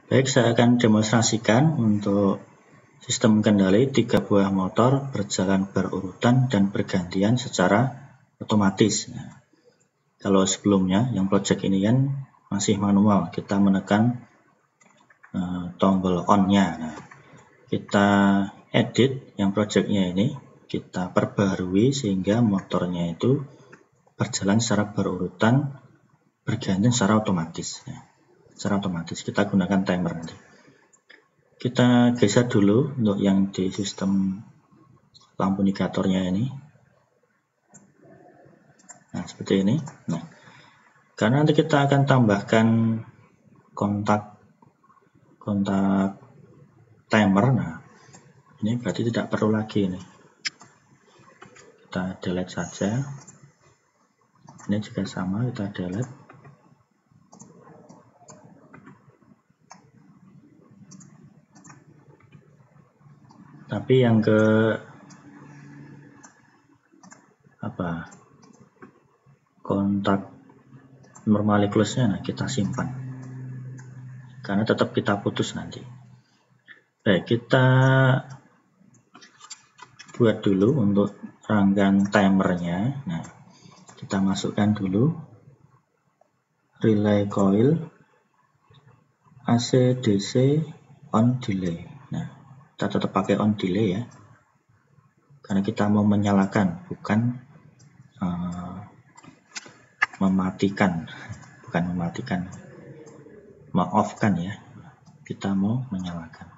Baik, saya akan demonstrasikan untuk sistem kendali 3 buah motor berjalan berurutan dan bergantian secara otomatis. Nah, kalau sebelumnya yang project ini kan masih manual, kita menekan tombol on-nya. Nah, kita edit yang projectnya ini, kita perbarui sehingga motornya itu berjalan secara berurutan, bergantian secara otomatis. Nah, secara otomatis kita gunakan timer nanti. Kita geser dulu untuk yang di sistem lampu indikatornya ini. Nah, seperti ini. Nah, karena nanti kita akan tambahkan kontak timer. Nah, ini berarti tidak perlu lagi ini. Kita delete saja. Ini juga sama, kita delete. Tapi yang ke kontak normally close-nya, nah kita simpan karena tetap kita putus nanti. Baik, kita buat dulu untuk rangkaian timernya. Nah, kita masukkan dulu relay coil AC DC on delay. Nah, kita tetap pakai on delay ya, karena kita mau menyalakan, bukan mematikan, off-kan ya, kita mau menyalakan.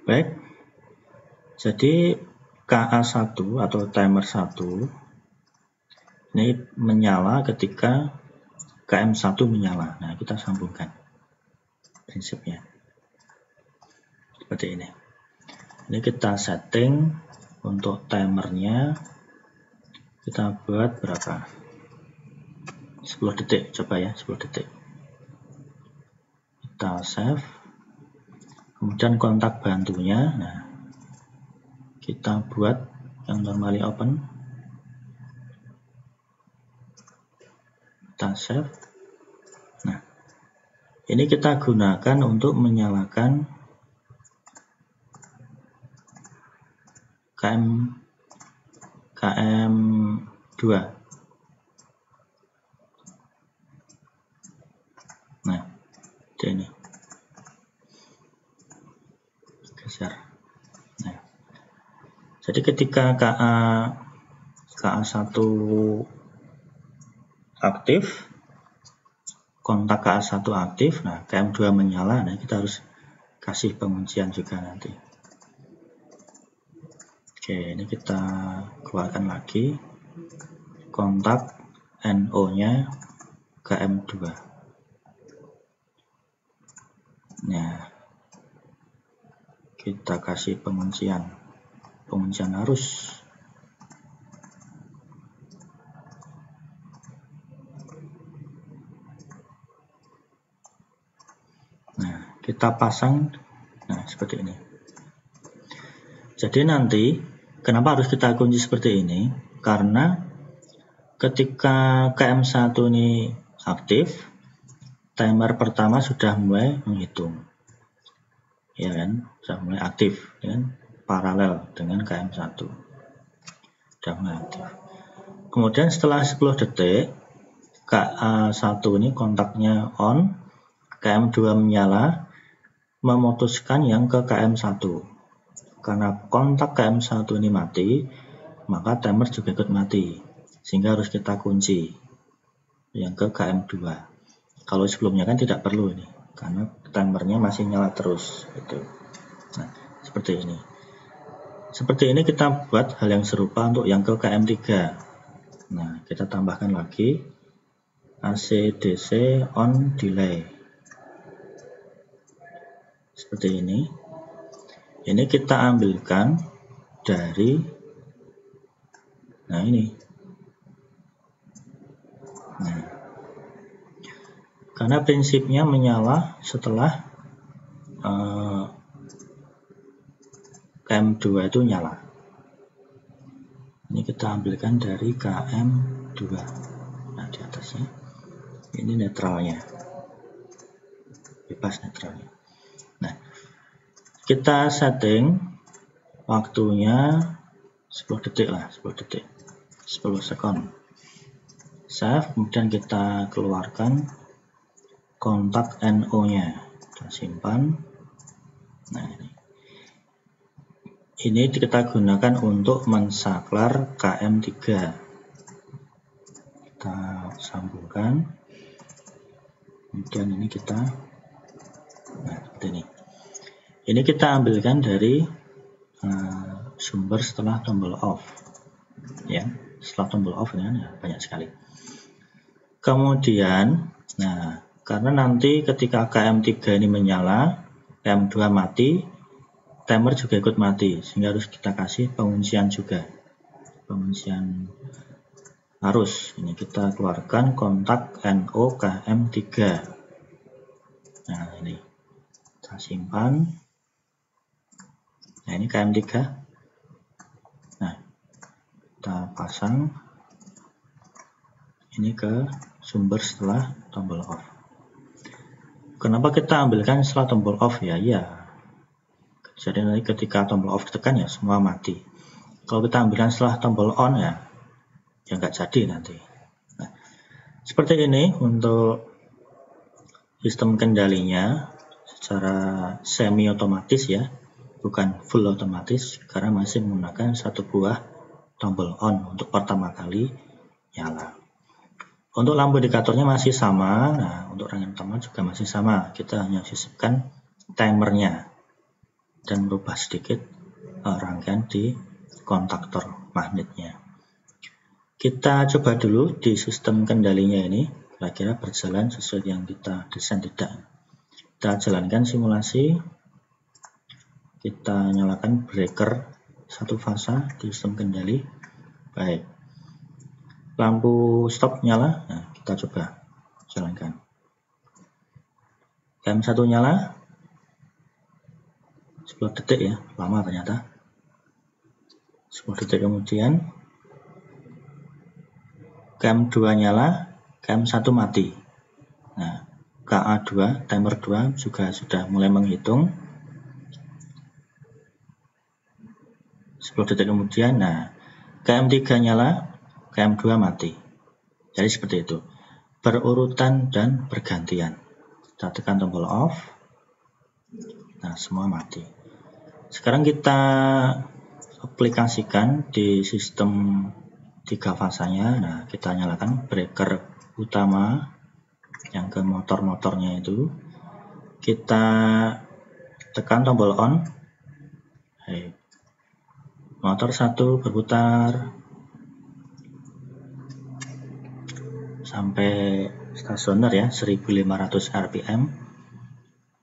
Baik, jadi KA1 atau timer 1 ini menyala ketika KM1 menyala. Nah, kita sambungkan prinsipnya seperti ini. Ini kita setting untuk timernya, kita buat berapa? 10 detik, coba ya, 10 detik. Kita save. Kemudian kontak bantunya, nah kita buat yang normally open. Kita save. Nah, ini kita gunakan untuk menyalakan KM2. Nah, ini geser. Nah, jadi ketika KA1 aktif, kontak KA1 aktif, nah KM2 menyala, nah kita harus kasih penguncian juga nanti. Oke, ini kita keluarkan lagi kontak NO-nya KM2. Nah, kita kasih penguncian arus. Nah, kita pasang, nah seperti ini. Jadi nanti kenapa harus kita kunci seperti ini? Karena ketika KM1 ini aktif, timer pertama sudah mulai menghitung. Ya kan, sudah mulai aktif dengan paralel dengan KM1. Sudah mulai aktif. Kemudian setelah 10 detik, KA1 ini kontaknya on, KM2 menyala, memutuskan yang ke KM1. Karena kontak KM1 ini mati, maka timer juga ikut mati, sehingga harus kita kunci yang ke KM2. Kalau sebelumnya kan tidak perlu ini, karena timernya masih nyala terus gitu. Nah, seperti ini. Seperti ini kita buat hal yang serupa untuk yang ke KM3. Nah, kita tambahkan lagi AC DC on delay. Seperti ini. Ini kita ambilkan dari, nah ini. Nah, karena prinsipnya menyala setelah KM2 itu nyala. Ini kita ambilkan dari KM2. Nah, di atasnya ini netralnya. bebas netralnya. Nah, kita setting waktunya 10 detik lah, 10 detik, 10 sekon. Save, kemudian kita keluarkan kontak NO-nya, kita simpan. Nah, ini kita gunakan untuk mensaklar KM3. Kita sambungkan, kemudian ini kita, nah seperti ini. Ini kita ambilkan dari sumber setelah tombol off, ya. Setelah tombol off ya, banyak sekali. Kemudian, nah karena nanti ketika KM3 ini menyala, KM2 mati, timer juga ikut mati, sehingga harus kita kasih penguncian juga, penguncian arus. Ini kita keluarkan kontak NO KM3. Nah ini kita simpan. Nah ini KM3. Nah kita pasang ini ke sumber setelah tombol off. Kenapa kita ambilkan setelah tombol off ya? Ya, jadi nanti ketika tombol off ditekan ya semua mati. Kalau kita ambilkan setelah tombol on ya nggak jadi nanti. Nah, seperti ini untuk sistem kendalinya secara semi otomatis ya, bukan full otomatis karena masih menggunakan satu buah tombol on untuk pertama kali nyala. Untuk lampu indikatornya masih sama. Nah, untuk rangkaian utama juga masih sama. Kita hanya sisipkan timernya dan merubah sedikit rangkaian di kontaktor magnetnya. Kita coba dulu di sistem kendalinya ini, kira-kira berjalan sesuai yang kita desain tidak. Kita jalankan simulasi. Kita nyalakan breaker satu fasa di sistem kendali. Baik. Lampu stop nyala, nah kita coba jalankan. KM1 nyala, 10 detik ya, lama ternyata. 10 detik kemudian, KM2 nyala, KM1 mati. Nah, KA2, timer 2 juga sudah mulai menghitung. 10 detik kemudian, nah KM3 nyala, KM2 mati. Jadi seperti itu, berurutan dan bergantian. Kita tekan tombol off, nah semua mati. Sekarang kita aplikasikan di sistem 3 fasanya. Nah kita nyalakan breaker utama yang ke motor-motornya itu, kita tekan tombol on. Motor 1 berputar sampai stasioner ya, 1500 rpm.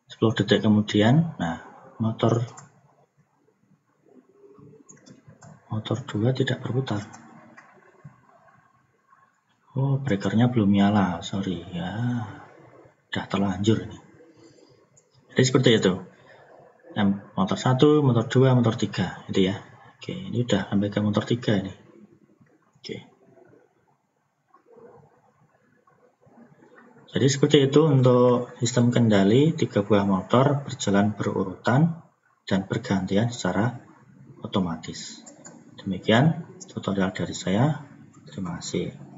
10 detik kemudian, nah motor 2 tidak berputar. Oh, breakernya belum nyala, sorry ya, udah terlanjur ini. Jadi seperti itu, motor 1, motor 2, motor 3 itu ya. Oke, ini udah sampai ke motor 3 ini. Oke. Jadi seperti itu untuk sistem kendali 3 buah motor berjalan berurutan dan bergantian secara otomatis. Demikian tutorial dari saya. Terima kasih.